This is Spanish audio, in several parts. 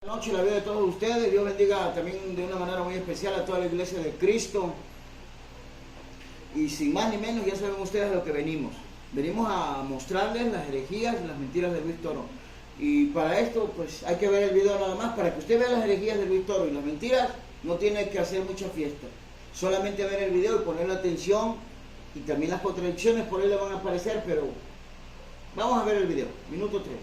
Buenas noches, la vida de todos ustedes. Dios bendiga también de una manera muy especial a toda la iglesia de Cristo. Y sin más ni menos, ya saben ustedes a lo que venimos. Venimos a mostrarles las herejías y las mentiras de Luis Toro. Y para esto, pues hay que ver el video nada más. Para que usted vea las herejías de Luis Toro y las mentiras, no tiene que hacer mucha fiesta. Solamente ver el video y ponerle atención. Y también las contradicciones por ahí le van a aparecer, pero vamos a ver el video. Minuto 3.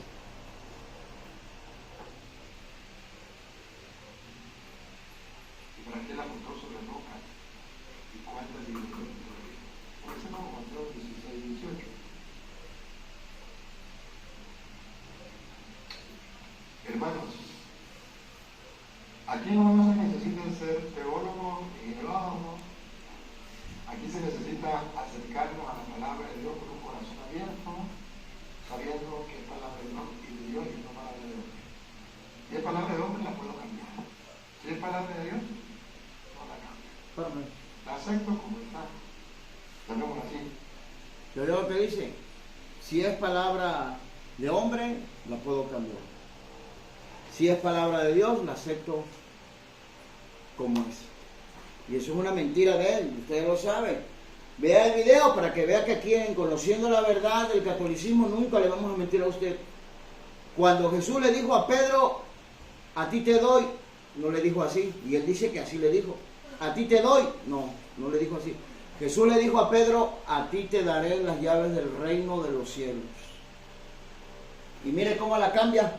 ¿Para qué la montó sobre roca? ¿Y cuántas divisiones? Por eso no Mateo 16, 18. Hermanos, aquí no se necesita ser teólogo ni geólogo. Aquí se necesita acercarnos a la palabra de Dios con un corazón abierto, sabiendo que es palabra de Dios y no palabra de hombre. Si es palabra de hombre, la puedo cambiar. Si es palabra de Dios, la acepto como está. Llamémoslo así. Yo veo lo que dice. Si es palabra de hombre, la puedo cambiar. Si es palabra de Dios, la acepto como es. Y eso es una mentira de él, ustedes lo saben. Vea el video para que vea que aquí en Conociendo la Verdad del Catolicismo nunca le vamos a mentir a usted. Cuando Jesús le dijo a Pedro, a ti te doy, no le dijo así. Y él dice que así le dijo. A ti te doy. No, no le dijo así. Jesús le dijo a Pedro, a ti te daré las llaves del reino de los cielos. Y mire cómo la cambia.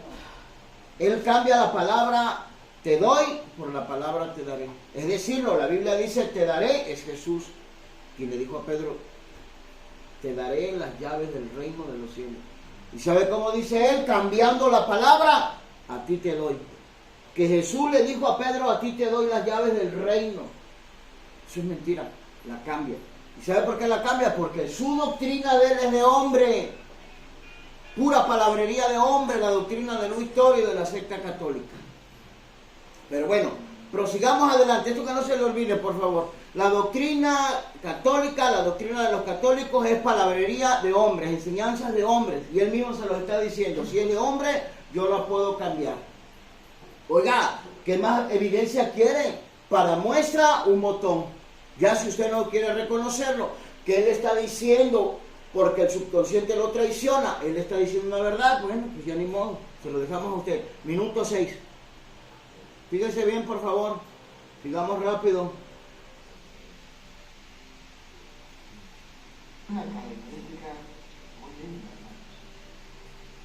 Él cambia la palabra te doy por la palabra te daré. Es decirlo, la Biblia dice te daré, es Jesús quien le dijo a Pedro, te daré las llaves del reino de los cielos. ¿Y sabe cómo dice él? Cambiando la palabra, a ti te doy. Que Jesús le dijo a Pedro, a ti te doy las llaves del reino. Eso es mentira, la cambia. ¿Y sabe por qué la cambia? Porque su doctrina de él es de hombre. Pura palabrería de hombre, la doctrina de Luis Toro y de la secta católica. Pero bueno, prosigamos adelante. Esto que no se le olvide, por favor. La doctrina católica, la doctrina de los católicos es palabrería de hombres, enseñanzas de hombres. Y él mismo se lo está diciendo. Si es de hombre, yo lo puedo cambiar. Oiga, ¿qué más evidencia quiere? Para muestra, un botón. Ya si usted no quiere reconocerlo, que él está diciendo, porque el subconsciente lo traiciona, él está diciendo una verdad, bueno, pues ya ni modo, se lo dejamos a usted. Minuto 6. Fíjense bien, por favor. Sigamos rápido. Una característica muy linda, hermanos.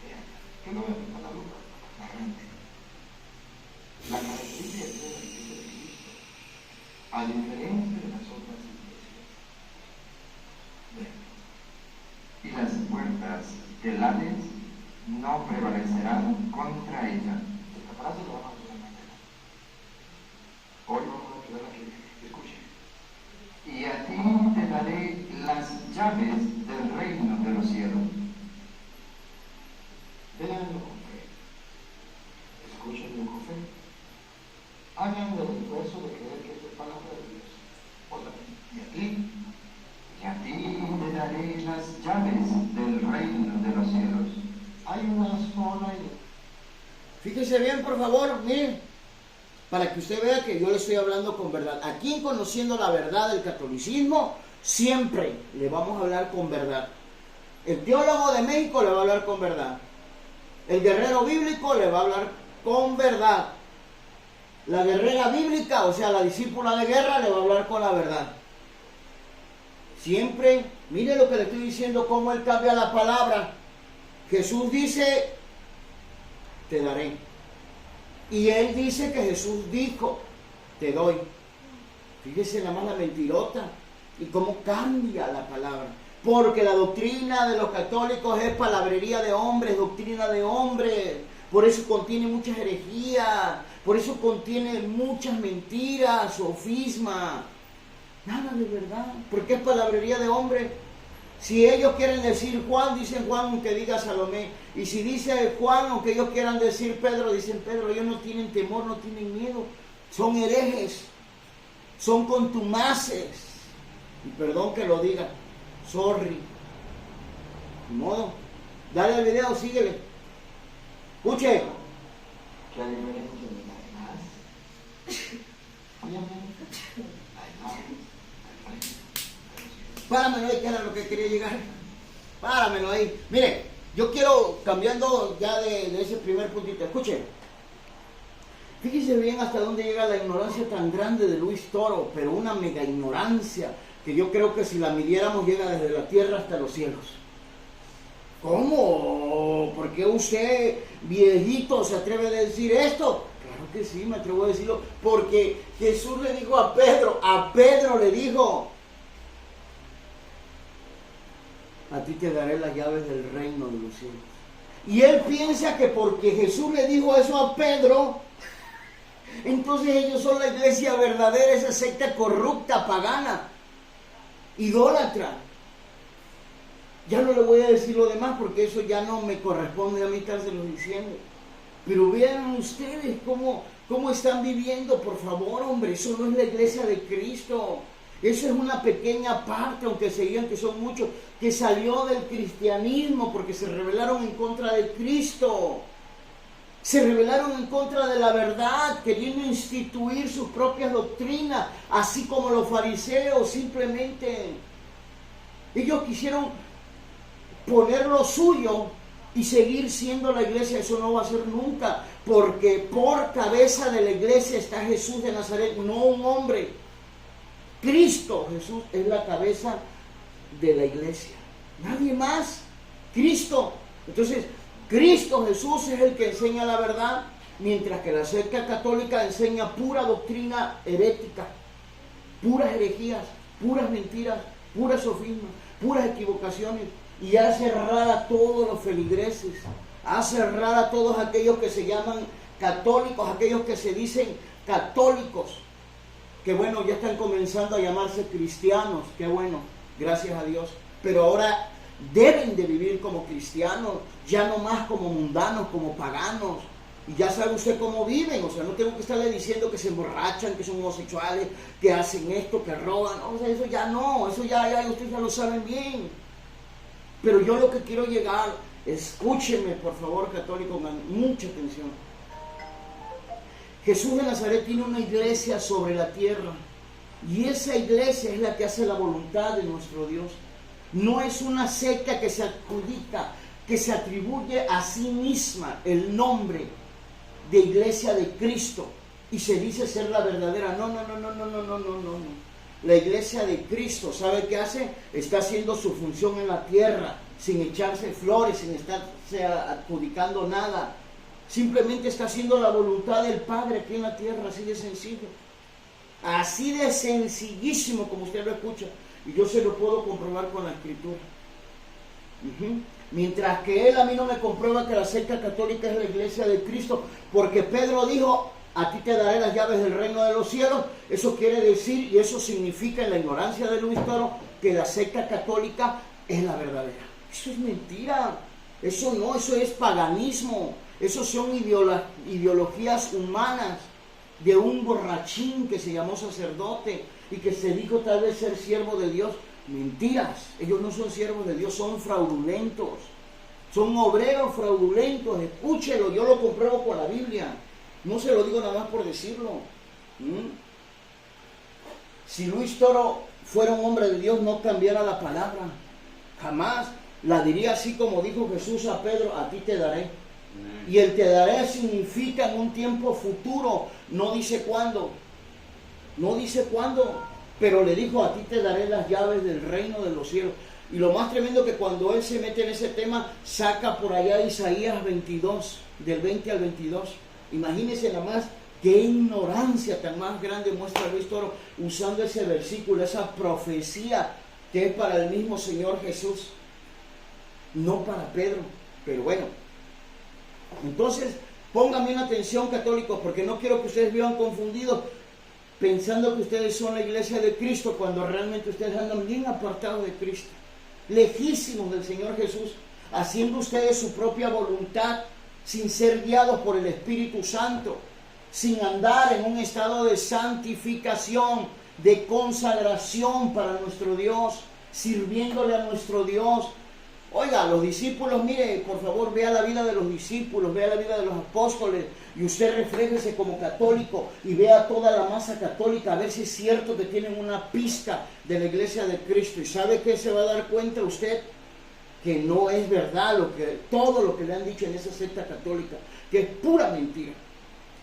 Vean, ¿qué no me gusta la luz? La mente. La característica de la iglesia de Cristo, a diferencia de las otras iglesias. Vean. Y las puertas del Hades no prevalecerán contra ella. Esta frase lo vamos a hacer mañana. Hoy vamos a quedar aquí. Escuchen. Y a ti te daré las llaves del reino de los cielos. Véanlo con fe. Escúchenlo con fe. Hagan el esfuerzo de creer que es palabra de Dios. Y a ti te daré las llaves del reino de los cielos. Hay una sola y... Fíjese bien, por favor, miren, para que usted vea que yo le estoy hablando con verdad. Aquí, Conociendo la Verdad del Catolicismo, siempre le vamos a hablar con verdad. El teólogo de México le va a hablar con verdad. El guerrero bíblico le va a hablar con verdad. La guerrera bíblica, o sea, la discípula de guerra, le va a hablar con la verdad. Siempre, mire lo que le estoy diciendo, cómo él cambia la palabra. Jesús dice, te daré. Y él dice que Jesús dijo, te doy. Fíjese nada más la mentirota y cómo cambia la palabra. Porque la doctrina de los católicos es palabrería de hombres, doctrina de hombres. Por eso contiene muchas herejías, por eso contiene muchas mentiras, sofisma. Nada de verdad, porque es palabrería de hombres. Si ellos quieren decir Juan, dicen Juan aunque diga Salomé. Y si dice Juan, aunque ellos quieran decir Pedro, dicen Pedro. Ellos no tienen temor, no tienen miedo. Son herejes, son contumaces. Y perdón que lo diga, sorry. De modo, dale al video, síguele. Escuche, que a diferencia de las demás, obviamente, hay nobles, hay reyes, Páramelo ahí, que era lo que quería llegar. Páramelo ahí. Mire, yo quiero, cambiando ya de ese primer puntito, escuchen. Fíjense bien hasta dónde llega la ignorancia tan grande de Luis Toro, pero una mega ignorancia que yo creo que si la midiéramos llega desde la tierra hasta los cielos. ¿Cómo? ¿Por qué usted, viejito, se atreve a decir esto? Claro que sí, me atrevo a decirlo, porque Jesús le dijo a Pedro le dijo, a ti te daré las llaves del reino de los cielos. Y él piensa que porque Jesús le dijo eso a Pedro, entonces ellos son la iglesia verdadera, esa secta corrupta, pagana, idólatra. Ya no le voy a decir lo demás porque eso ya no me corresponde a mí estárselo diciendo. Pero vean ustedes cómo están viviendo, por favor, hombre. Eso no es la iglesia de Cristo. Eso es una pequeña parte, aunque se digan que son muchos, que salió del cristianismo porque se rebelaron en contra de Cristo. Se rebelaron en contra de la verdad, queriendo instituir sus propias doctrinas, así como los fariseos simplemente. Ellos quisieron poner lo suyo y seguir siendo la iglesia. Eso no va a ser nunca, porque por cabeza de la iglesia está Jesús de Nazaret, no un hombre. Cristo Jesús es la cabeza de la iglesia, nadie más. Cristo. Entonces Cristo Jesús es el que enseña la verdad, mientras que la secta católica enseña pura doctrina herética, puras herejías, puras mentiras, puras sofismas, puras equivocaciones, y ha cerrado a todos los feligreses, ha cerrado a todos aquellos que se llaman católicos, aquellos que se dicen católicos, que bueno, ya están comenzando a llamarse cristianos, qué bueno, gracias a Dios, pero ahora deben de vivir como cristianos, ya no más como mundanos, como paganos. Y ya sabe usted cómo viven, o sea, no tengo que estarle diciendo que se emborrachan, que son homosexuales, que hacen esto, que roban, o sea, eso ya no, eso ya ustedes ya lo saben bien. Pero yo lo que quiero llegar, escúcheme por favor, católico, con mucha atención. Jesús de Nazaret tiene una iglesia sobre la tierra, y esa iglesia es la que hace la voluntad de nuestro Dios. No es una secta que se adjudica, que se atribuye a sí misma el nombre de iglesia de Cristo y se dice ser la verdadera. No. La iglesia de Cristo, ¿sabe qué hace? Está haciendo su función en la tierra, sin echarse flores, sin estarse adjudicando nada. Simplemente está haciendo la voluntad del Padre aquí en la tierra, así de sencillo. Así de sencillísimo como usted lo escucha. Y yo se lo puedo comprobar con la Escritura. Mientras que él a mí no me comprueba que la secta católica es la iglesia de Cristo, porque Pedro dijo, a ti te daré las llaves del reino de los cielos. Eso quiere decir, y eso significa en la ignorancia de Luis Toro, que la secta católica es la verdadera. Eso es mentira, eso no, eso es paganismo, eso son ideologías humanas de un borrachín que se llamó sacerdote y que se dijo tal vez ser siervo de Dios. Mentiras, ellos no son siervos de Dios, son fraudulentos, son obreros fraudulentos. Escúchelo, yo lo compruebo con la Biblia, no se lo digo nada más por decirlo. Si Luis Toro fuera un hombre de Dios, no cambiara la palabra, jamás la diría así como dijo Jesús a Pedro, a ti te daré. Y el te daré significa en un tiempo futuro, no dice cuándo, pero le dijo, a ti te daré las llaves del reino de los cielos. Y lo más tremendo que cuando él se mete en ese tema, saca por allá Isaías 22, del 20 al 22. Imagínense nada más qué ignorancia tan más grande muestra Luis Toro usando ese versículo, esa profecía que es para el mismo Señor Jesús, no para Pedro. Pero bueno, entonces pongan bien atención, católicos, porque no quiero que ustedes vivan confundidos pensando que ustedes son la iglesia de Cristo, cuando realmente ustedes andan bien apartados de Cristo, lejísimos del Señor Jesús, haciendo ustedes su propia voluntad, sin ser guiados por el Espíritu Santo, sin andar en un estado de santificación, de consagración para nuestro Dios, sirviéndole a nuestro Dios, Oiga, los discípulos, mire, por favor, vea la vida de los discípulos, vea la vida de los apóstoles, y usted refléjese como católico y vea toda la masa católica, a ver si es cierto que tienen una pizca de la iglesia de Cristo. ¿Y sabe qué se va a dar cuenta usted? Que no es verdad todo lo que le han dicho en esa secta católica, que es pura mentira.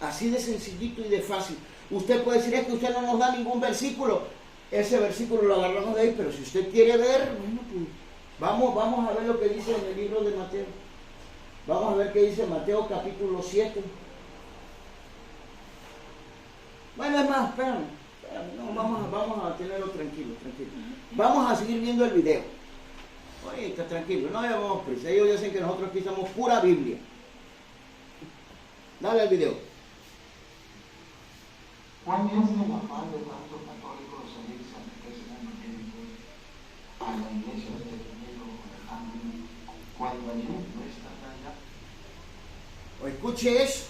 Así de sencillito y de fácil. Usted puede decir, es que usted no nos da ningún versículo. Ese versículo lo agarramos de ahí, pero si usted quiere ver, bueno, pues vamos a ver lo que dice en el libro de Mateo. Vamos a ver qué dice Mateo capítulo 7. Bueno, es más, espérame, no, vamos a tenerlo tranquilo. Vamos a seguir viendo el video. Oye, está tranquilo, no llevamos prisa. Ellos dicen que nosotros aquí somos pura Biblia. Dale al video. ¿Cuál es el afán de tantos católicos salirse a meterse en evangélicos a la iglesia de Pedro Alejandro cuando allí no está allá? O escuche eso,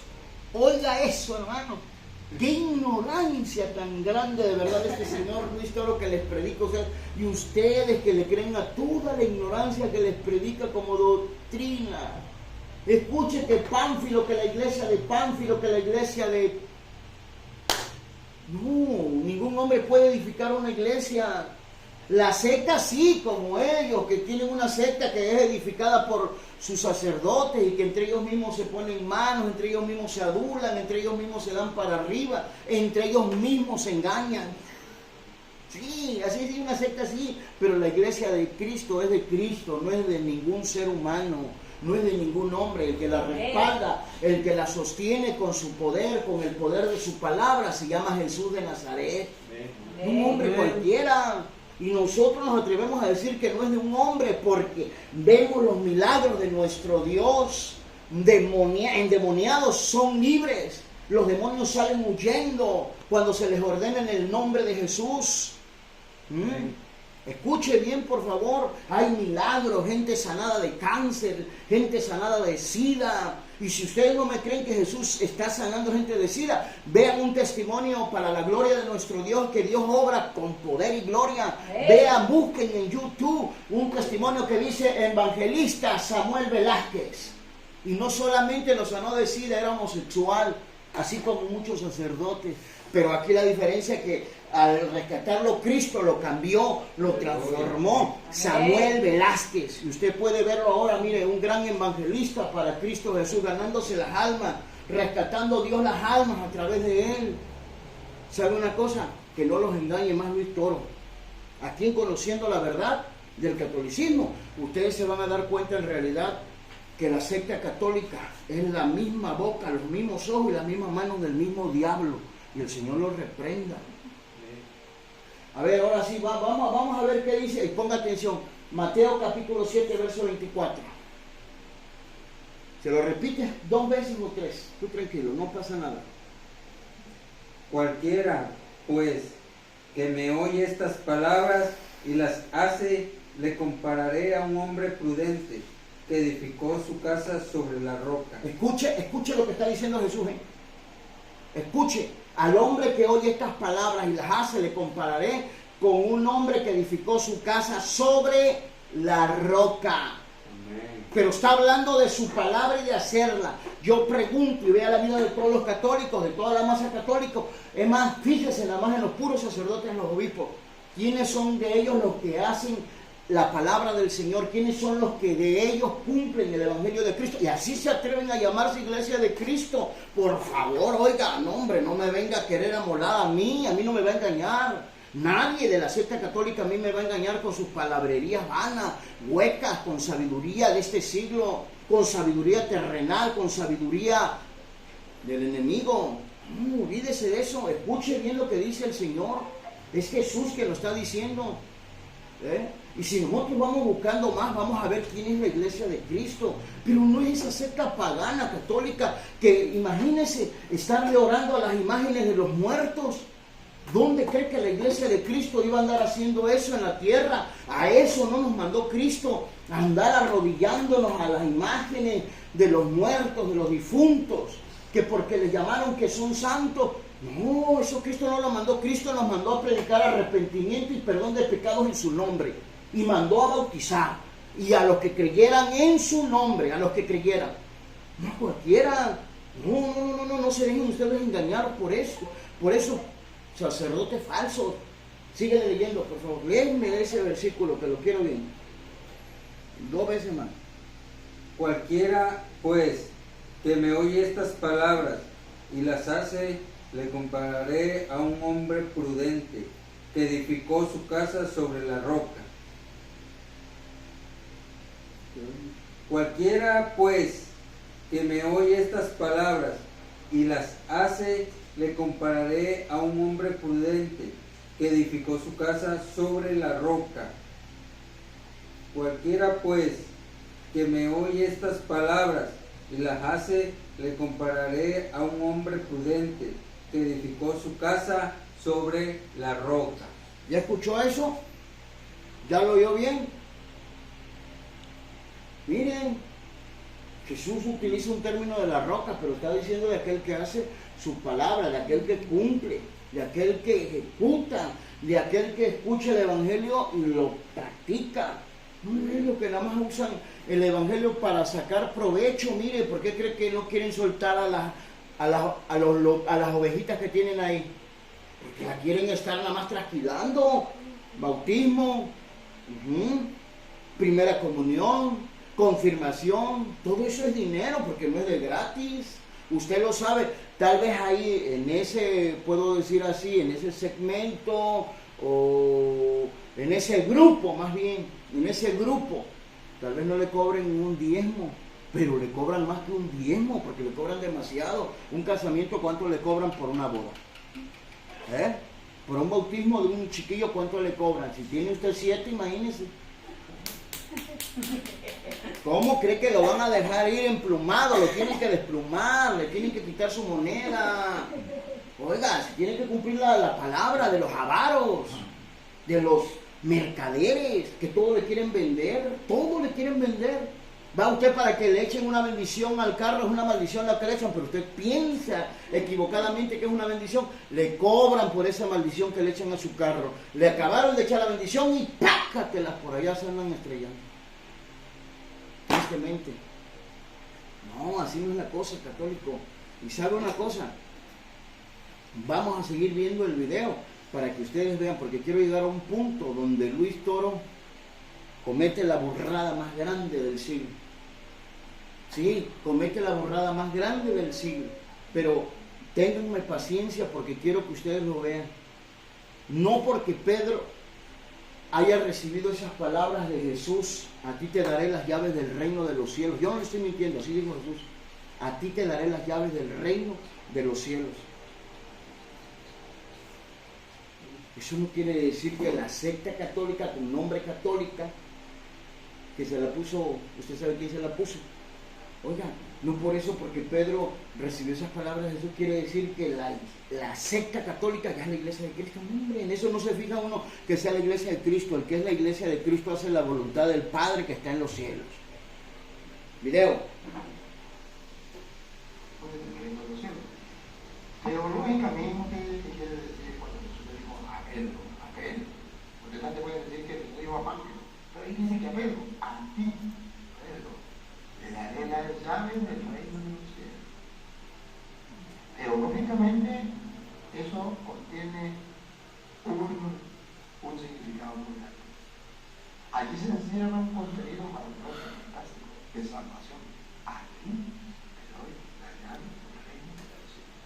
oiga eso, hermano. Qué ignorancia tan grande de verdad este señor Luis Toro que les predica, o sea, y ustedes que le creen a toda la ignorancia que les predica como doctrina. Escuche que Pánfilo, que la iglesia de Pánfilo, que la iglesia de... No, ningún hombre puede edificar una iglesia. La secta sí, como ellos, que tienen una secta que es edificada por sus sacerdotes y que entre ellos mismos se ponen manos, entre ellos mismos se adulan, entre ellos mismos se dan para arriba, entre ellos mismos se engañan. Sí, así es una secta así, pero la iglesia de Cristo es de Cristo, no es de ningún ser humano, no es de ningún hombre. El que la respalda, el que la sostiene con su poder, con el poder de su palabra, se llama Jesús de Nazaret. Un hombre cualquiera. Y nosotros nos atrevemos a decir que no es de un hombre porque vemos los milagros de nuestro Dios. Endemoniados son libres. Los demonios salen huyendo cuando se les ordena en el nombre de Jesús. Escuche bien, por favor. Hay milagros, gente sanada de cáncer, gente sanada de SIDA. Y si ustedes no me creen que Jesús está sanando gente de SIDA, vean un testimonio para la gloria de nuestro Dios, que Dios obra con poder y gloria. Vean, busquen en YouTube un testimonio que dice evangelista Samuel Velázquez. Y no solamente lo sanó de SIDA, era homosexual, así como muchos sacerdotes. Pero aquí la diferencia es que al rescatarlo Cristo lo cambió, lo transformó. Samuel Velázquez, y usted puede verlo ahora, mire, un gran evangelista para Cristo Jesús, ganándose las almas, rescatando Dios las almas a través de él. ¿Sabe una cosa? Que no los engañe más Luis Toro. Aquí, conociendo la verdad del catolicismo, ustedes se van a dar cuenta en realidad que la secta católica es la misma boca, los mismos ojos y las mismas manos del mismo diablo. Y el Señor lo reprenda. A ver, ahora sí, vamos a ver qué dice. Y ponga atención. Mateo capítulo 7, verso 24. Se lo repite 2 veces o 3. Tú tranquilo, no pasa nada. Cualquiera, pues, que me oye estas palabras y las hace, le compararé a un hombre prudente que edificó su casa sobre la roca. Escuche lo que está diciendo Jesús. Escuche. Al hombre que oye estas palabras y las hace, le compararé con un hombre que edificó su casa sobre la roca. Amén. Pero está hablando de su palabra y de hacerla. Yo pregunto, y vea la vida de todos los católicos, de toda la masa católica. Es más, fíjese nada más en los puros sacerdotes, en los obispos. ¿Quiénes son de ellos los que hacen la palabra del Señor? ¿Quiénes son los que de ellos cumplen el evangelio de Cristo? Y así se atreven a llamarse iglesia de Cristo. Por favor, oiga, no hombre, no me venga a querer amolar a mí no me va a engañar. Nadie de la secta católica a mí me va a engañar con sus palabrerías vanas, huecas, con sabiduría de este siglo, con sabiduría terrenal, con sabiduría del enemigo. No, olvídese de eso, escuche bien lo que dice el Señor. Es Jesús que lo está diciendo. Y si nosotros vamos buscando más, vamos a ver quién es la iglesia de Cristo. Pero no es esa secta pagana, católica, que imagínense estarle orando a las imágenes de los muertos. ¿Dónde cree que la iglesia de Cristo iba a andar haciendo eso en la tierra? A eso no nos mandó Cristo, a andar arrodillándonos a las imágenes de los muertos, de los difuntos, que porque les llamaron que son santos. No, eso Cristo no lo mandó. Cristo nos mandó a predicar arrepentimiento y perdón de pecados en su nombre. Y mandó a bautizar. y a los que creyeran en su nombre, a los que creyeran. No cualquiera. No se dejen ustedes engañar por eso, sacerdotes falsos. Síguele leyendo, por favor. Léeme ese versículo, que lo quiero bien. 2 veces más. Cualquiera, pues, que me oye estas palabras y las hace, le compararé a un hombre prudente que edificó su casa sobre la roca. Cualquiera, pues, que me oye estas palabras y las hace, le compararé a un hombre prudente que edificó su casa sobre la roca. Cualquiera, pues, que me oye estas palabras y las hace, le compararé a un hombre prudente que edificó su casa sobre la roca. ¿Ya escuchó eso? ¿Ya lo oyó bien? Miren, Jesús utiliza un término de la roca, pero está diciendo de aquel que hace su palabra, de aquel que cumple, de aquel que ejecuta, de aquel que escucha el Evangelio y lo practica. No es lo que nada más usan el Evangelio para sacar provecho. Mire, ¿por qué cree que no quieren soltar a las ovejitas que tienen ahí? Porque la quieren estar nada más trasquilando. Bautismo, primera comunión, confirmación, todo eso es dinero porque no es de gratis. Usted lo sabe. Tal vez ahí en ese, puedo decir así, en ese segmento o en ese grupo, más bien, en ese grupo, tal vez no le cobren un diezmo, pero le cobran más que un diezmo porque le cobran demasiado. Un casamiento, ¿cuánto le cobran por una boda? Por un bautismo de un chiquillo, ¿cuánto le cobran? Si tiene usted 7, imagínese. ¿Cómo cree que lo van a dejar ir emplumado? Lo tienen que desplumar, le tienen que quitar su moneda. Oiga, se tiene que cumplir la palabra de los avaros, de los mercaderes, que todo le quieren vender, todo le quieren vender. Va usted para que le echen una bendición al carro, es una maldición la que le echan, pero usted piensa equivocadamente que es una bendición, le cobran por esa maldición que le echan a su carro. Le acabaron de echar la bendición y pácatelas, por allá se andan estrellando. Tristemente. No, así no es la cosa, católico. Y sabe una cosa, vamos a seguir viendo el video para que ustedes vean, porque quiero llegar a un punto donde Luis Toro comete la burrada más grande del siglo. Sí, comete la burrada más grande del siglo. Pero ténganme paciencia porque quiero que ustedes lo vean. No porque Pedro haya recibido esas palabras de Jesús, a ti te daré las llaves del reino de los cielos. Yo no le estoy mintiendo, así dijo Jesús. A ti te daré las llaves del reino de los cielos. Eso no quiere decir que la secta católica, con nombre católica, que se la puso, usted sabe quién se la puso. Oiga, no por eso, porque Pedro recibió esas palabras de Jesús, quiere decir que la secta católica ya es la iglesia de Cristo. No, hombre, en eso no se fija uno que sea la iglesia de Cristo. El que es la iglesia de Cristo hace la voluntad del Padre que está en los cielos. Video. Pero lógicamente, ¿qué quiere decir cuando Jesús le dijo a Pedro? Porque tanto puede decir que le dijo a Pablo, pero ahí dice que a Pedro, a ti, Pedro, le daré las llaves del reino de los cielos. Pero lógicamente, eso contiene un significado muy grande. Allí se encierra un contenido maravilloso, fantástico, de salvación. Aquí te doy las llaves del reino de los cielos.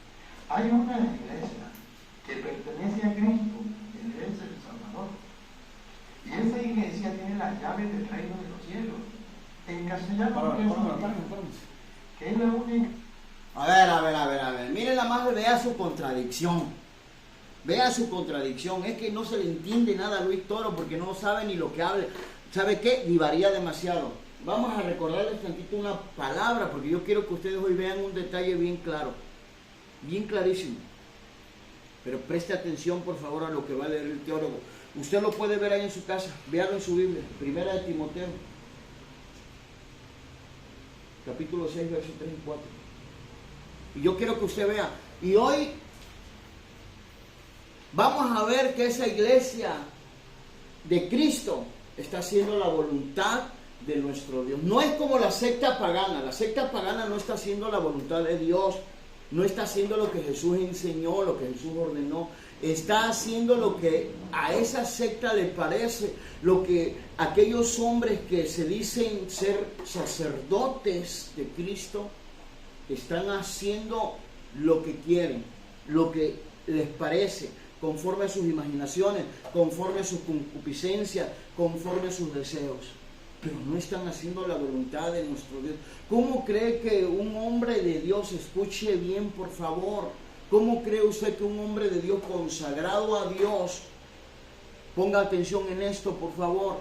Hay una iglesia que pertenece a Cristo, que es el Salvador. Y esa iglesia tiene las llaves del reino de los cielos. En castellano, que es la única. A ver. Miren la más, vea su contradicción. Vea su contradicción. Es que no se le entiende nada a Luis Toro porque no sabe ni lo que habla. ¿Sabe qué? Divaría demasiado. Vamos a recordarles tantito una palabra porque yo quiero que ustedes hoy vean un detalle bien claro. Bien clarísimo. Pero preste atención por favor a lo que va a leer el teólogo. Usted lo puede ver ahí en su casa. Véalo en su Biblia. Primera de Timoteo. Capítulo 6, versos 3 y 4. Y yo quiero que usted vea. Y hoy vamos a ver que esa iglesia de Cristo está haciendo la voluntad de nuestro Dios. No es como la secta pagana. La secta pagana no está haciendo la voluntad de Dios, no está haciendo lo que Jesús enseñó, lo que Jesús ordenó. Está haciendo lo que a esa secta le parece, lo que aquellos hombres que se dicen ser sacerdotes de Cristo están haciendo lo que quieren, lo que les parece, conforme a sus imaginaciones, conforme a su concupiscencia, conforme a sus deseos. Pero no están haciendo la voluntad de nuestro Dios. ¿Cómo cree que un hombre de Dios, escuche bien por favor, cómo cree usted que un hombre de Dios consagrado a Dios, ponga atención en esto por favor,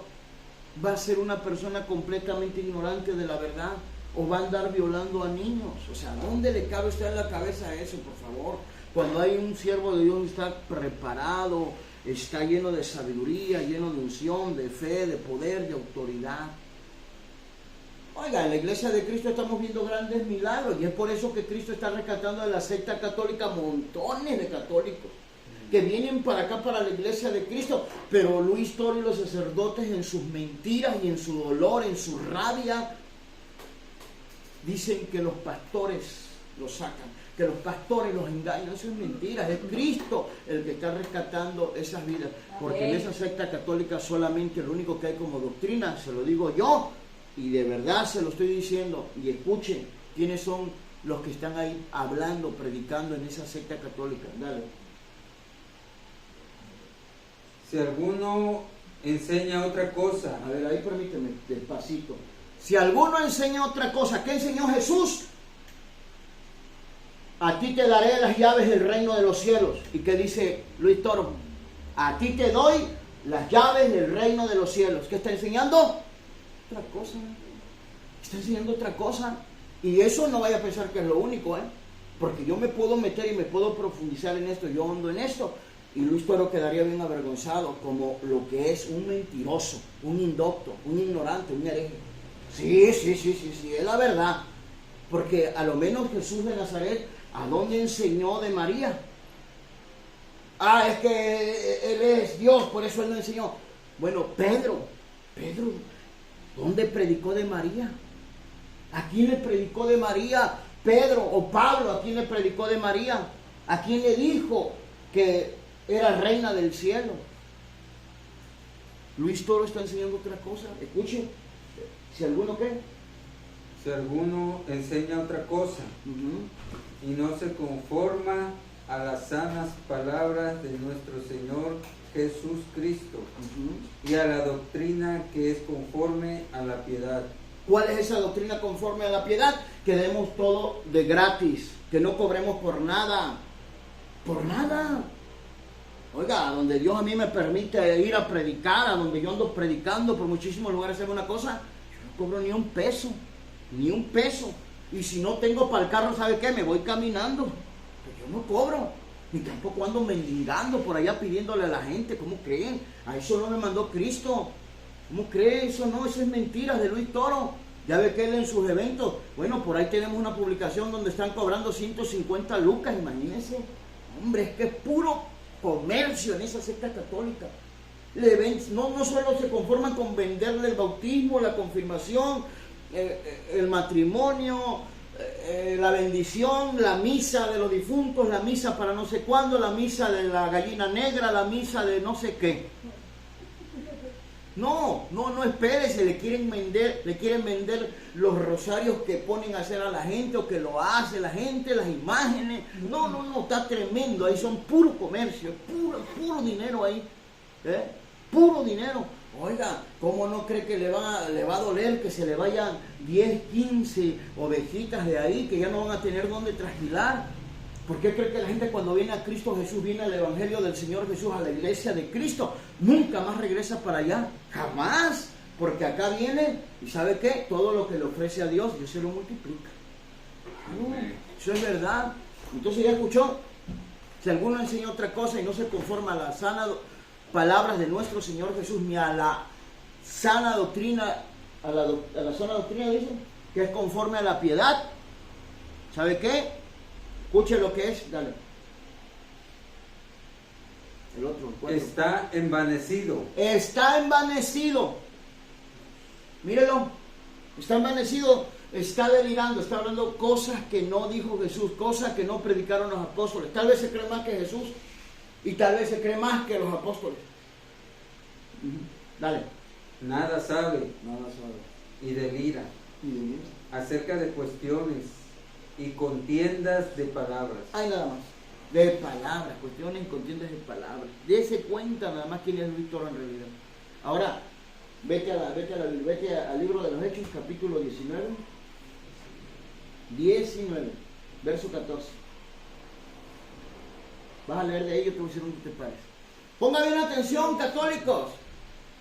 va a ser una persona completamente ignorante de la verdad o va a andar violando a niños? O sea, ¿dónde le cabe a usted en la cabeza eso, por favor? Cuando hay un siervo de Dios que está preparado, está lleno de sabiduría, lleno de unción, de fe, de poder, de autoridad. Oiga, en la iglesia de Cristo estamos viendo grandes milagros y es por eso que Cristo está rescatando de la secta católica montones de católicos que vienen para acá, para la iglesia de Cristo, pero Luis Toro y los sacerdotes en sus mentiras y en su dolor, en su rabia, dicen que los pastores los sacan, que los pastores los engañan. Eso es mentira, es Cristo el que está rescatando esas vidas, porque en esa secta católica solamente lo único que hay como doctrina, se lo digo yo, y de verdad se lo estoy diciendo, y escuchen quiénes son los que están ahí hablando, predicando en esa secta católica. Dale. Si alguno enseña otra cosa. A ver, ahí permíteme, despacito. Si alguno enseña otra cosa, ¿qué enseñó Jesús? A ti te daré las llaves del reino de los cielos. ¿Y qué dice Luis Toro? A ti te doy las llaves del reino de los cielos. ¿Qué está enseñando? Otra cosa. Está enseñando otra cosa. Y eso no vaya a pensar que es lo único, porque yo me puedo meter y me puedo profundizar en esto. Yo ando en esto. Y Luis Toro quedaría bien avergonzado como lo que es un mentiroso, un indocto, un ignorante, un hereje. Sí, es la verdad. Porque a lo menos Jesús de Nazaret, ¿a dónde enseñó de María? Ah, es que Él es Dios, por eso Él no enseñó. Bueno, Pedro, ¿dónde predicó de María? ¿A quién le predicó de María? Pedro o Pablo, ¿a quién le predicó de María? ¿A quién le dijo que era reina del cielo? Luis Toro está enseñando otra cosa. Escuchen, si alguno qué. Si alguno enseña otra cosa y no se conforma a las sanas palabras de nuestro Señor Jesús Cristo y a la doctrina que es conforme a la piedad. ¿Cuál es esa doctrina conforme a la piedad? Que demos todo de gratis, que no cobremos por nada. Por nada. Oiga, donde Dios a mí me permite ir a predicar, a donde yo ando predicando por muchísimos lugares, hacer una cosa, yo no cobro ni un peso. Y si no tengo para el carro, ¿sabe qué? Me voy caminando. Pero yo no cobro. Ni tampoco ando mendigando por allá pidiéndole a la gente. ¿Cómo creen? A eso no me mandó Cristo. ¿Cómo creen? Eso no, eso es mentiras de Luis Toro. Ya ve que él en sus eventos, bueno, por ahí tenemos una publicación donde están cobrando 150 lucas, imagínense. Hombre, es que es puro comercio en esa secta católica. No solo se conforman con venderle el bautismo, la confirmación, el matrimonio, la bendición, la misa de los difuntos, la misa para no sé cuándo, la misa de la gallina negra, la misa de no sé qué. No, espérese, le quieren vender los rosarios que ponen a hacer a la gente o que lo hace la gente, las imágenes. No, está tremendo, ahí son puro comercio, puro dinero ahí, puro dinero. Oiga, ¿cómo no cree que le va a doler que se le vayan 10, 15 ovejitas de ahí que ya no van a tener dónde trasquilar? ¿Por qué cree que la gente cuando viene a Cristo Jesús, viene al Evangelio del Señor Jesús, a la iglesia de Cristo, nunca más regresa para allá? Jamás. Porque acá viene y ¿sabe qué? Todo lo que le ofrece a Dios, Dios se lo multiplica. Eso es verdad. Entonces ya escuchó. Si alguno enseña otra cosa y no se conforma a las sanas palabras de nuestro Señor Jesús, ni a la sana doctrina, a la sana doctrina, dicen, que es conforme a la piedad, ¿sabe qué? Escuche lo que es, dale. El otro, el está envanecido. Está envanecido. Mírelo, está envanecido, está delirando, está hablando cosas que no dijo Jesús, cosas que no predicaron los apóstoles. Tal vez se cree más que Jesús y tal vez se cree más que los apóstoles. Dale. Nada sabe Nada sabe. y delira Y delira. acerca de cuestiones y contiendas de palabras. Hay nada más. De palabras, cuestiones, contiendas de palabras. Dese cuenta nada más quién es Luis Toro en realidad. Ahora, vete al libro de los Hechos, capítulo 19, verso 14. Vas a leer de ello, te voy a decir dónde te pares. Ponga bien atención, católicos.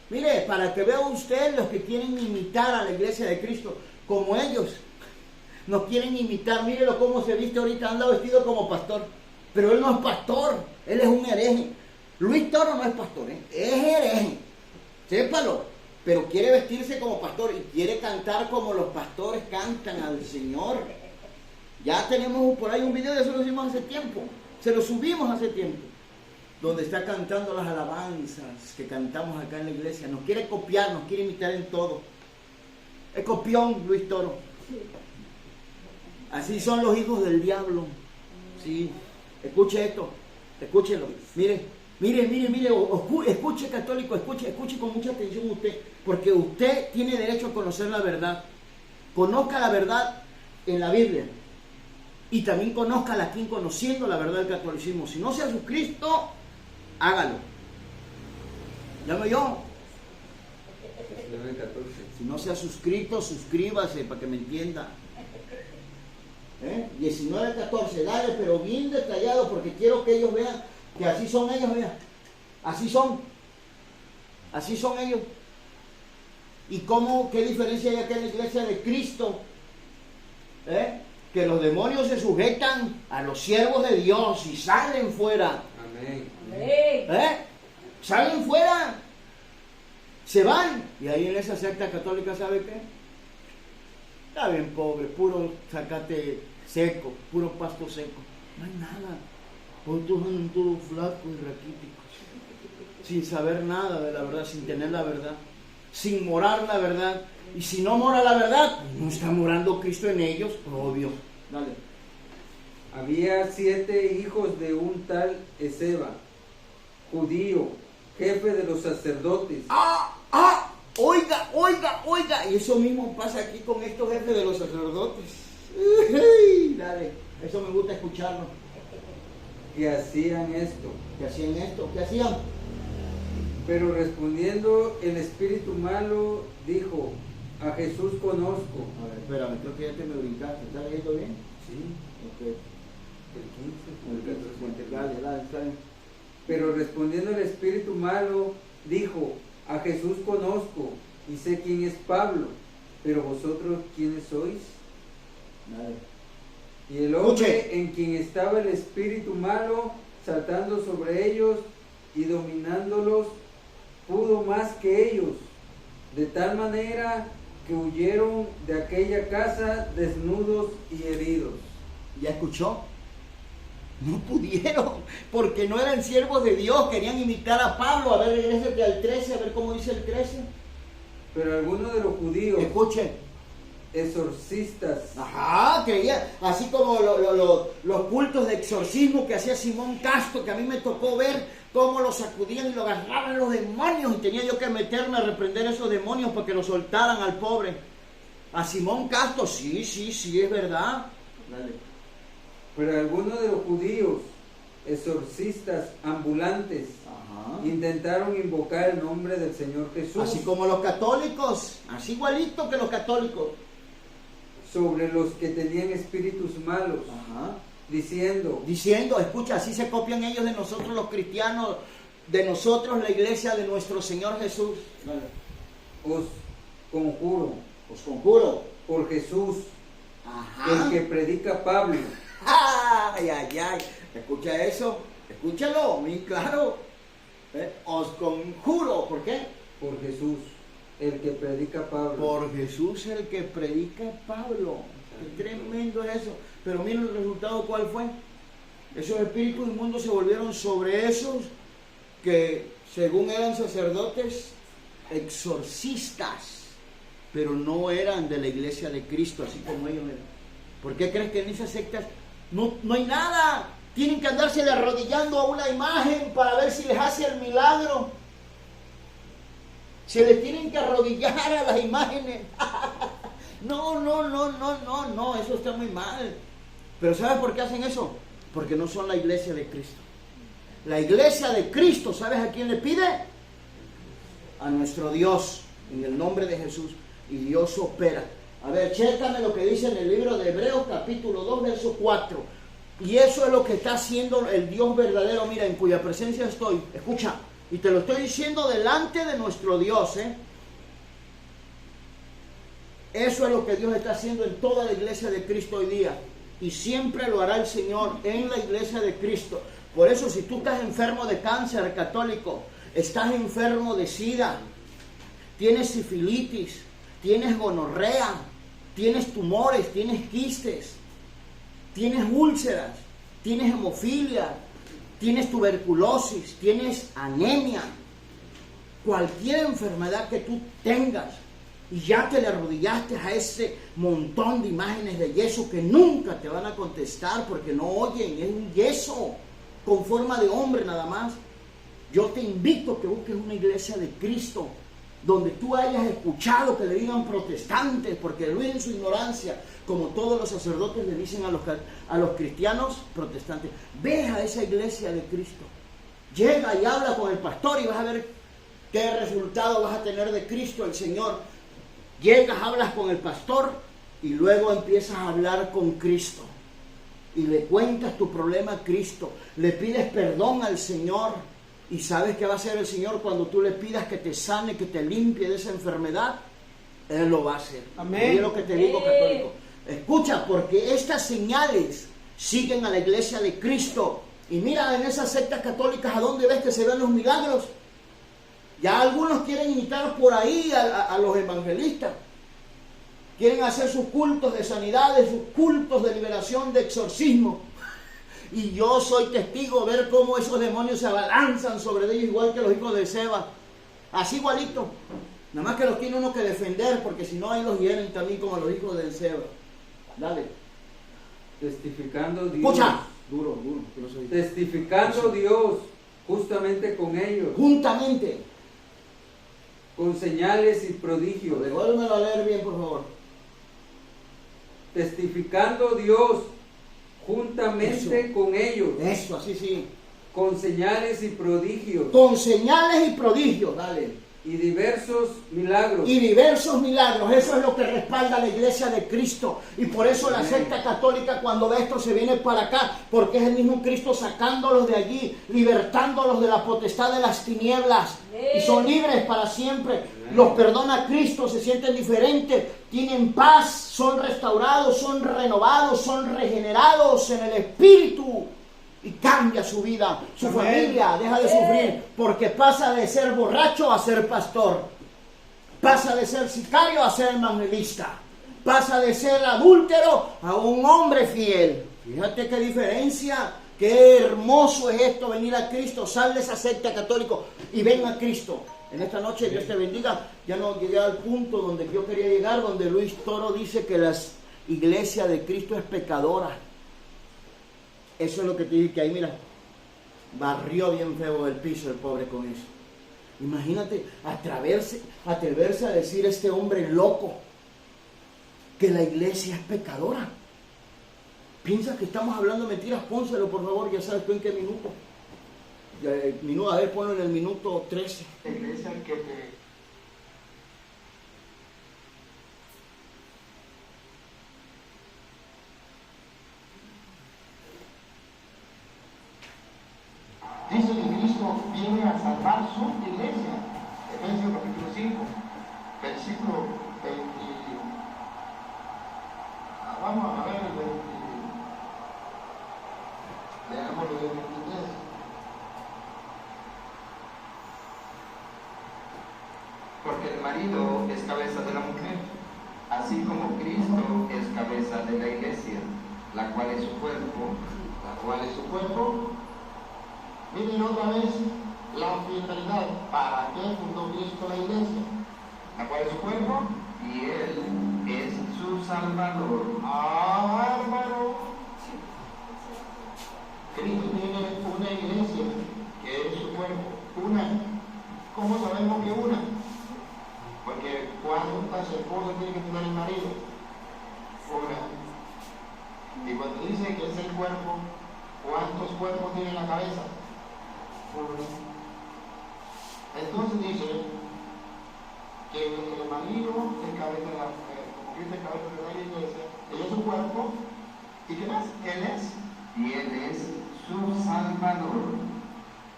Mire, para que vea usted los que quieren imitar a la iglesia de Cristo, como ellos nos quieren imitar. Mírelo cómo se viste ahorita, anda vestido como pastor. Pero él no es pastor, él es un hereje. Luis Toro no es pastor, es hereje. Sépalo, pero quiere vestirse como pastor y quiere cantar como los pastores cantan al Señor. Ya tenemos por ahí un video, de eso lo hicimos hace tiempo, se lo subimos hace tiempo, donde está cantando las alabanzas que cantamos acá en la iglesia. Nos quiere copiar, nos quiere imitar en todo. Es copión Luis Toro. Así son los hijos del diablo. Sí, escuche esto, escúchelo. Mire, escuche, católico, escuche con mucha atención usted, porque usted tiene derecho a conocer la verdad. Conozca la verdad en la Biblia y también conózcala aquí conociendo la verdad del catolicismo. Si no se ha suscrito, hágalo. Llame yo. 14. Si no se ha suscrito, suscríbase para que me entienda. 19-14, dale, pero bien detallado, porque quiero que ellos vean que así son ellos, vean. Así son ellos. ¿Y cómo, qué diferencia hay acá en la iglesia de Cristo? Que los demonios se sujetan a los siervos de Dios y salen fuera. Amén. Salen fuera, se van. Y ahí en esa secta católica, ¿sabe qué? Está bien pobre, puro zacate seco, puro pasto seco. No hay nada. Pues todos andan todos flacos y raquíticos, sin saber nada de la verdad, sin tener la verdad, sin morar la verdad. Y si no mora la verdad, no está morando Cristo en ellos, obvio. Dale. Había 7 hijos de un tal Eseba, judío, jefe de los sacerdotes. Oiga, y eso mismo pasa aquí con estos jefes de los sacerdotes. Dale, eso me gusta escucharlo. Que hacían esto. ¿Qué hacían esto? ¿Qué hacían? Pero respondiendo el espíritu malo, dijo: a Jesús conozco. A ver, espérame, creo que ya te me brincaste. ¿Estás leyendo bien? Sí, Ok. el 15. Dale, está bien. Pero respondiendo el espíritu malo, dijo: a Jesús conozco y sé quién es Pablo, pero vosotros quiénes sois. Dale. Y el hombre Escuche. en quien estaba el espíritu malo, saltando sobre ellos y dominándolos, pudo más que ellos, de tal manera que huyeron de aquella casa desnudos y heridos. ¿Ya escuchó? No pudieron, porque no eran siervos de Dios, querían imitar a Pablo. A ver, regrésate al 13, a ver cómo dice el 13. Pero algunos de los judíos, Escuchen. exorcistas, Ajá, creía, así como los cultos de exorcismo que hacía Simón Castro, que a mí me tocó ver cómo lo sacudían y lo agarraban los demonios, y tenía yo que meterme a reprender esos demonios para que lo soltaran al pobre. A Simón Castro, sí, es verdad. Dale. pero algunos de los judíos, exorcistas ambulantes, Ajá. intentaron invocar el nombre del Señor Jesús Así como los católicos, así igualito que los católicos. sobre los que tenían espíritus malos, Ajá. diciendo: Diciendo, escucha, así se copian ellos de nosotros los cristianos, de nosotros la iglesia de nuestro Señor Jesús. Dale. os conjuro Os conjuro. por Jesús, Ajá. el que predica Pablo. Ay. Escucha eso, escúchalo, muy claro. Os conjuro, ¿por qué? Por Jesús, el que predica Pablo. Por Jesús el que predica Pablo. Qué tremendo es eso. Pero miren el resultado, ¿cuál fue? Esos espíritus inmundos se volvieron sobre esos que según eran sacerdotes, exorcistas. pero no eran de la iglesia de Cristo, así como ellos eran. ¿Por qué crees que en esas sectas no hay nada? Tienen que andarse arrodillando a una imagen para ver si les hace el milagro. Se les tienen que arrodillar a las imágenes. No, eso está muy mal. Pero ¿sabes por qué hacen eso? Porque no son la iglesia de Cristo. La iglesia de Cristo, ¿sabes a quién le pide? A nuestro Dios, en el nombre de Jesús. Y Dios opera. A ver, chécame lo que dice en el libro de Hebreos, capítulo 2, verso 4. Y eso es lo que está haciendo el Dios verdadero, mira, en cuya presencia estoy. Escucha, y te lo estoy diciendo delante de nuestro Dios, Eso es lo que Dios está haciendo en toda la iglesia de Cristo hoy día. Y siempre lo hará el Señor en la iglesia de Cristo. Por eso, si tú estás enfermo de cáncer, católico, estás enfermo de SIDA, tienes sifilitis, tienes gonorrea, tienes tumores, tienes quistes, tienes úlceras, tienes hemofilia, tienes tuberculosis, tienes anemia, cualquier enfermedad que tú tengas, y ya te le arrodillaste a ese montón de imágenes de yeso que nunca te van a contestar porque no oyen, es un yeso con forma de hombre nada más. Yo te invito a que busques una iglesia de Cristo donde tú hayas escuchado que le digan protestantes, porque Luis en su ignorancia, como todos los sacerdotes le dicen a los cristianos protestantes. Ve a esa iglesia de Cristo, llega y habla con el pastor y vas a ver qué resultado vas a tener de Cristo el Señor. Llegas, hablas con el pastor y luego empiezas a hablar con Cristo y le cuentas tu problema a Cristo, le pides perdón al Señor. ¿Y sabes qué va a hacer el Señor cuando tú le pidas que te sane, que te limpie de esa enfermedad? Él lo va a hacer. Amén. Y es lo que te digo, católico. Escucha, porque estas señales siguen a la iglesia de Cristo. Y mira, en esas sectas católicas, ¿a dónde ves que se ven los milagros? Ya algunos quieren imitar por ahí a los evangelistas. Quieren hacer sus cultos de sanidades, sus cultos de liberación, de exorcismo. Y yo soy testigo de ver cómo esos demonios se abalanzan sobre ellos, igual que los hijos de Seba. Así igualito. Nada más que los tiene uno que defender, porque si no, ahí los hieren también como a los hijos de Seba. Dale. Testificando Dios. Escucha. Duro. Testificando Dios justamente con ellos. Juntamente. Con señales y prodigios. Devuélvemelo a leer bien, por favor. Testificando Dios juntamente Eso. con ellos. Eso, así sí. Con señales y prodigios. Con señales y prodigios, dale. Y diversos milagros. Y diversos milagros. Eso es lo que respalda la iglesia de Cristo. Y por eso la secta católica, cuando ve esto, se viene para acá, porque es el mismo Cristo sacándolos de allí, libertándolos de la potestad de las tinieblas. Y son libres para siempre. Los perdona Cristo, se sienten diferentes, tienen paz, son restaurados, son renovados, son regenerados en el Espíritu. Y cambia su vida, su familia deja de sufrir, porque pasa de ser borracho a ser pastor, pasa de ser sicario a ser evangelista, pasa de ser adúltero a un hombre fiel. Fíjate qué diferencia, qué hermoso es esto, venir a Cristo. Sal de esa secta católico y ven a Cristo. En esta noche Dios te bendiga. Ya no llegué al punto donde yo quería llegar, donde Luis Toro dice que la iglesia de Cristo es pecadora. Eso es lo que te dije, que ahí mira, barrió bien feo el piso el pobre con eso. Imagínate atreverse a decir este hombre loco que la iglesia es pecadora. Piensa que estamos hablando mentiras, pónselo por favor, ya sabes tú en qué minuto. A ver, ponlo en el minuto 13. La iglesia que te... Dice que Cristo viene a salvar su iglesia. Efesios capítulo 5, versículo 20. Vamos a ver el 20. Leámoslo del 23. Porque el marido es cabeza de la mujer, así como Cristo es cabeza de la iglesia, la cual es su cuerpo. Miren otra vez la finalidad. ¿Para qué fundó Cristo la iglesia? ¿La cual es su cuerpo? y Él es su Salvador. Ah, hermano, Cristo tiene una iglesia que es su cuerpo, una. ¿Cómo sabemos que una? Porque ¿cuántas esposas tiene que tener el marido? Una. Y cuando dice que es el cuerpo, ¿cuántos cuerpos tiene la cabeza? Uno. Entonces dice que el marido es cabeza de la mujer, como Cristo es cabeza de la iglesia, ella es su cuerpo, ¿y qué más? Él es. Y Él es su Salvador.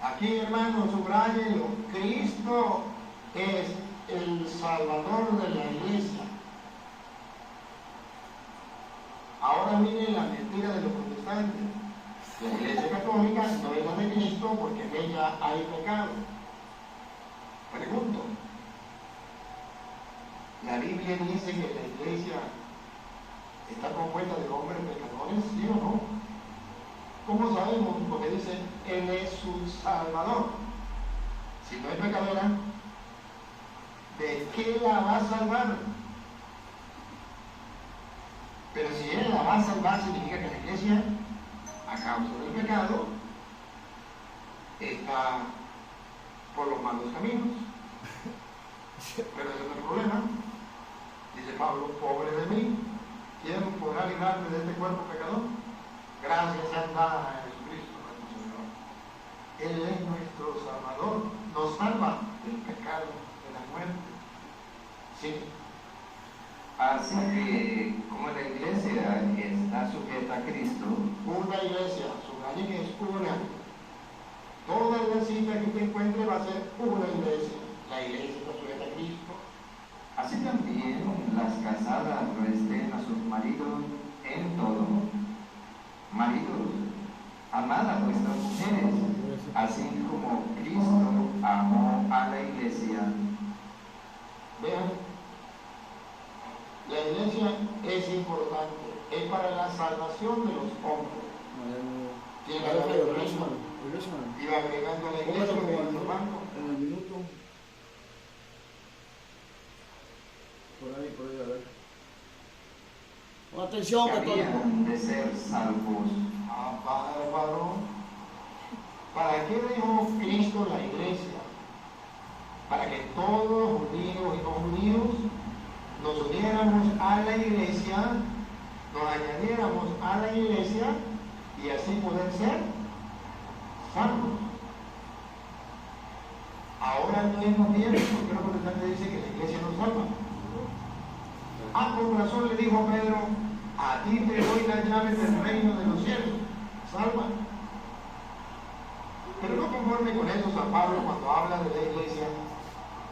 Aquí, hermano, subrayenlo, Cristo es el Salvador de la iglesia. Ahora miren la mentira de los protestantes. La iglesia católica no es la de Cristo porque en ella hay pecado. Pregunto, ¿la Biblia dice que la iglesia está compuesta de hombres pecadores? ¿Sí o no? ¿Cómo sabemos? Porque dice, Él es su Salvador. Si no es pecadora, ¿de qué la va a salvar? Pero si Él la va a salvar, significa que la iglesia, a causa del pecado, está por los malos caminos. Pero ese no es el problema. Dice Pablo, pobre de mí, ¿quién podrá librarme de este cuerpo pecador? Gracias sean dadas a Jesucristo nuestro Señor. Él es nuestro Salvador, nos salva del pecado, de la muerte. Sí. Así que, como la iglesia está sujeta a Cristo, Una iglesia, subraye que es una. Toda la cita que usted encuentre va a ser una iglesia. La iglesia está sujeta a Cristo. así también las casadas resten a sus maridos en todo. Maridos, amad a vuestras mujeres, así como Cristo amó a la iglesia. Vean, la iglesia es importante, es para la salvación de los hombres. Tiene que haber el reino. Y agregando a la iglesia lo que dice el banco. En el minuto. Por ahí, a ver. Con atención, Que católico. habían de ser salvos. Ah, bárbaro. ¿Para qué dejó Cristo la iglesia? Para que todos, judíos y no judíos, nos uniéramos a la iglesia, nos añadiéramos a la iglesia y así poder ser salvos. Ahora no hemos visto, porque los protestantes dicen que la iglesia nos salva. Ah, con razón le dijo Pedro, a ti te doy las llaves del reino de los cielos, salva. Pero no conforme con eso, San Pablo cuando habla de la iglesia,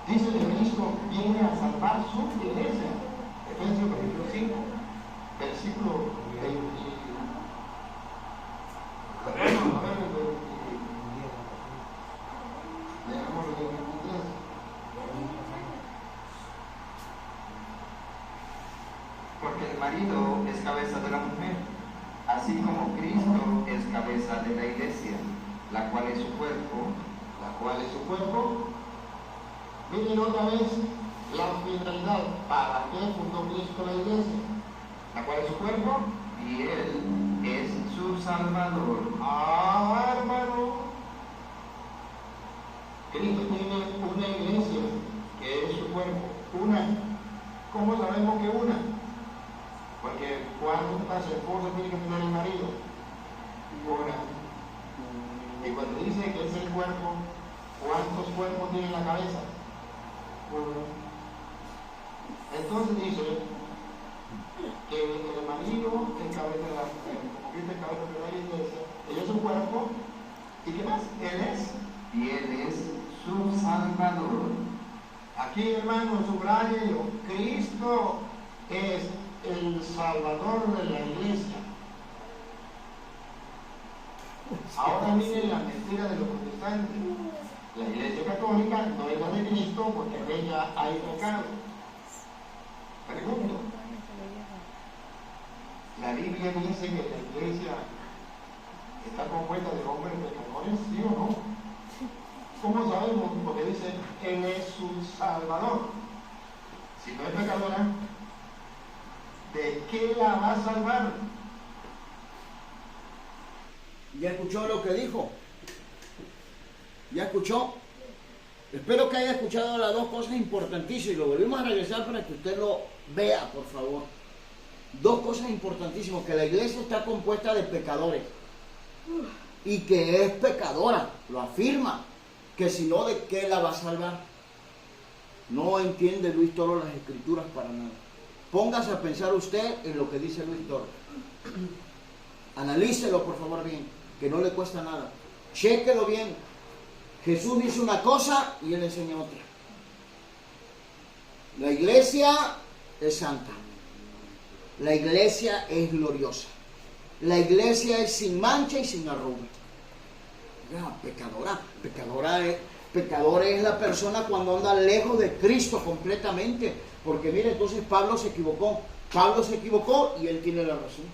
dice que Cristo viene a salvar su iglesia. Efesios capítulo 5, versículo 20. Leamos el 23. Porque el marido es cabeza de la mujer, así como Cristo es cabeza de la iglesia, la cual es su cuerpo. La cual es su cuerpo. Miren otra vez la finalidad. ¿Para qué fundó Cristo la iglesia? La cual es su cuerpo. Y Él es su Salvador. Ah, hermano. Cristo tiene una iglesia que es su cuerpo. Una. ¿Cómo sabemos que una? Porque ¿cuántas esposas tiene que tener el marido? Una. Y cuando dice que es el cuerpo, ¿cuántos cuerpos tiene la cabeza? Uno. Entonces dice que el marido es cabeza de la mujer, como Cristo es cabeza de la iglesia, ella es su cuerpo, ¿y qué más? Él es. Y Él es su Salvador. Aquí, hermano, subrayenlo, Cristo es el Salvador de la iglesia. Ahora miren la mentira de los protestantes. La iglesia católica no es la de Cristo porque en ella hay pecado. Pregunto, ¿la Biblia dice que la iglesia está compuesta de hombres pecadores? ¿Sí o no? ¿Cómo sabemos? Porque dice, Él es su Salvador. Si no es pecadora, ¿de qué la va a salvar? ¿Ya escuchó lo que dijo? ¿Ya escuchó? Espero que haya escuchado las dos cosas importantísimas y lo volvemos a regresar para que usted lo vea, por favor. Dos cosas importantísimas, que la iglesia está compuesta de pecadores y que es pecadora, lo afirma, que si no, ¿de qué la va a salvar? No entiende Luis Toro las escrituras para nada. Póngase a pensar usted en lo que dice Luis Toro. Analícelo por favor bien, que no le cuesta nada. Chéquelo bien. Jesús dice una cosa y él enseña otra. La iglesia es santa. La iglesia es gloriosa. La iglesia es sin mancha y sin arruga. Pecadora es la persona cuando anda lejos de Cristo completamente. Porque mire, entonces Pablo se equivocó. Pablo se equivocó y él tiene la razón.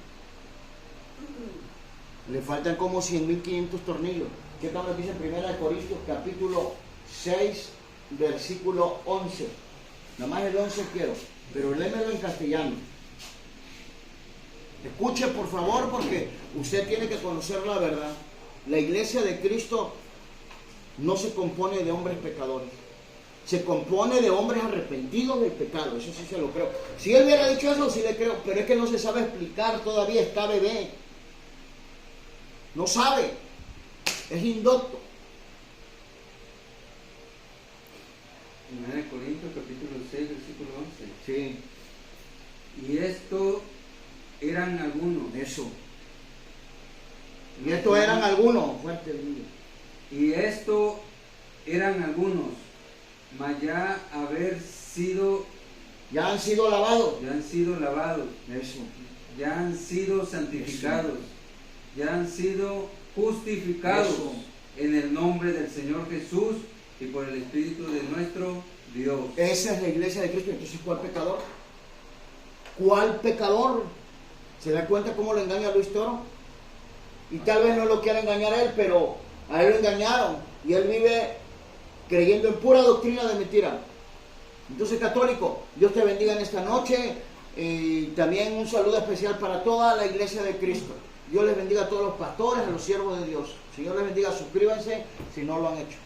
Le faltan como 100.500 tornillos. ¿Qué tal nos dice en 1 Corintios capítulo 6, versículo 11? Nada más el 11 quiero, pero lémelo en castellano. Escuche por favor, porque usted tiene que conocer la verdad. La iglesia de Cristo no se compone de hombres pecadores. Se compone de hombres arrepentidos del pecado. Eso sí se lo creo. Si él hubiera dicho eso, sí le creo. Pero es que no se sabe explicar todavía. Está bebé. No sabe. Es indocto. 1 Corintios capítulo 6, versículo 11. Sí. Y esto eran algunos. Eso. Y estos eran algunos. Fuerte el día. Y esto eran algunos, mas ya haber sido, Ya han sido lavados. ya han sido lavados, Eso. ya han sido santificados, ya han sido justificados Eso. en el nombre del Señor Jesús y por el Espíritu de nuestro Dios. Esa es la iglesia de Cristo. Entonces, ¿cuál pecador? ¿Cuál pecador? ¿Se da cuenta cómo lo engaña Luis Toro? Y tal vez no lo quiera engañar a él, pero a él lo engañaron. Y él vive creyendo en pura doctrina de mentira. Entonces, católico, Dios te bendiga en esta noche. Y también un saludo especial para toda la iglesia de Cristo. Dios les bendiga a todos los pastores, a los siervos de Dios. Señor les bendiga, suscríbanse si no lo han hecho.